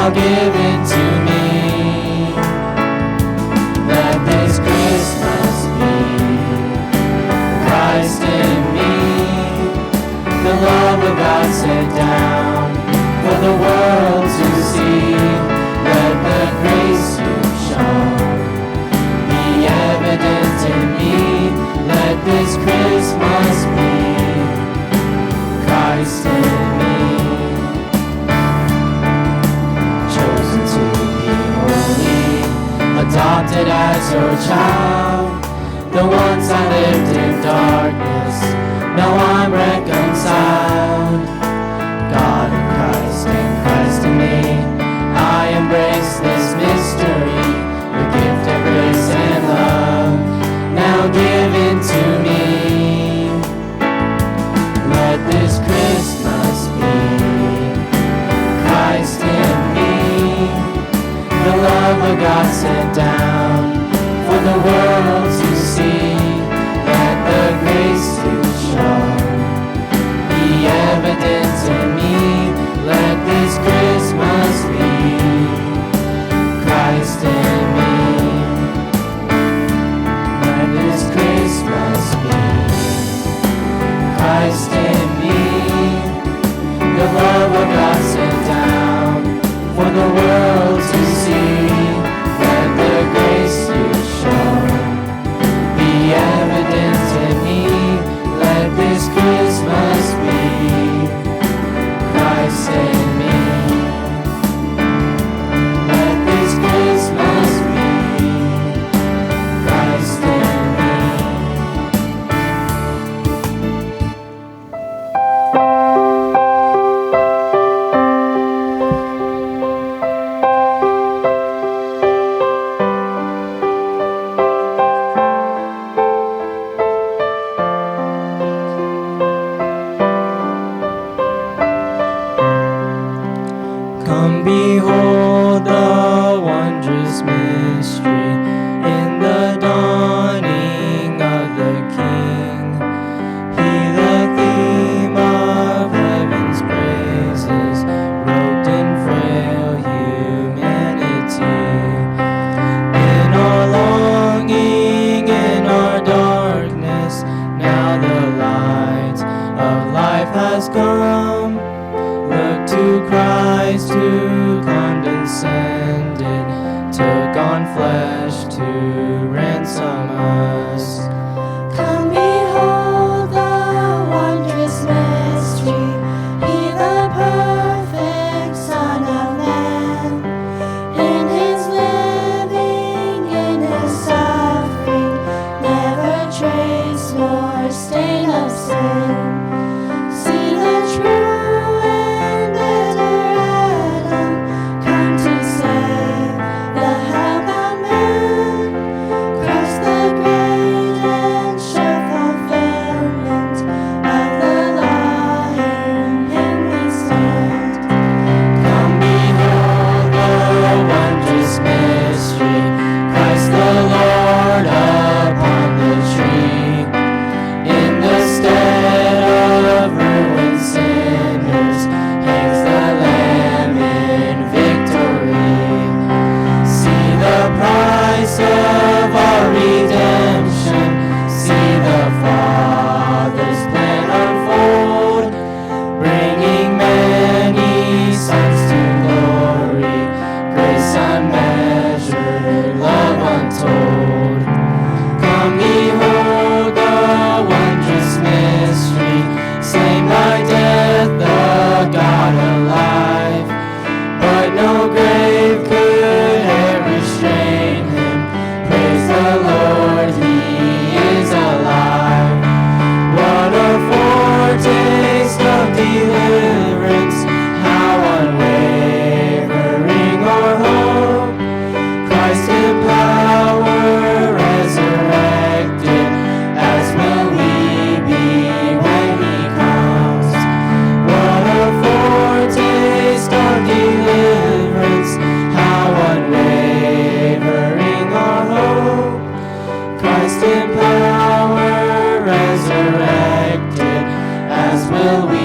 now give it to me. Let this Christmas be Christ in me, the love of God sent down for the world to see. Let the grace you've shown be evident in me. Let this Christmas be Christ in me. Chosen to be holy, adopted as your child. The once I lived in darkness, now I'm reconciled. God in Christ and Christ in me, I embrace this mystery, your gift of grace and love, now given to me. Let this Christmas be Christ in me, the love of God sent down for the world to see. Let the grace you've shown be evident in me. Let this Christmas be Christ in me. Let this Christmas be Christ in me, the love of God sent down for the world to see. Let the grace you've shown be evident in me. Let this Christmas be Christ in me. Let this Christmas be Christ in me. Come behold the wondrous mystery in the dawning of the King. He, the theme of heaven's praises, robed in frail humanity. In our longing, in our darkness, now the light of life has come. Look to Christ who condescended, took on flesh to ransom us. Come behold the wondrous mystery, He the perfect Son of Man. In His living, in His suffering, never trace nor stain of sin. See the true and bitter Adam come to save the hellbound man. Christ the great and sure fulfillment of the law, in Him we stand. Come behold the wondrous mystery, Christ the Lord upon the tree. In the stead of ruined sinners hangs the Lamb in victory. See the price of our redemption, see the Father's plan unfold, bringing many sons to glory, grace unmeasured, love untold. Come behold the wondrous mystery, slain by death, the God alive. But no grave could ever restrain Him. Praise the Lord, He is alive. What a foretaste of deliverance, how unwavering our hope. Christ in power resurrected, as will we be when He comes. What a foretaste of deliverance, how unwavering our hope. Christ in power resurrected, as will we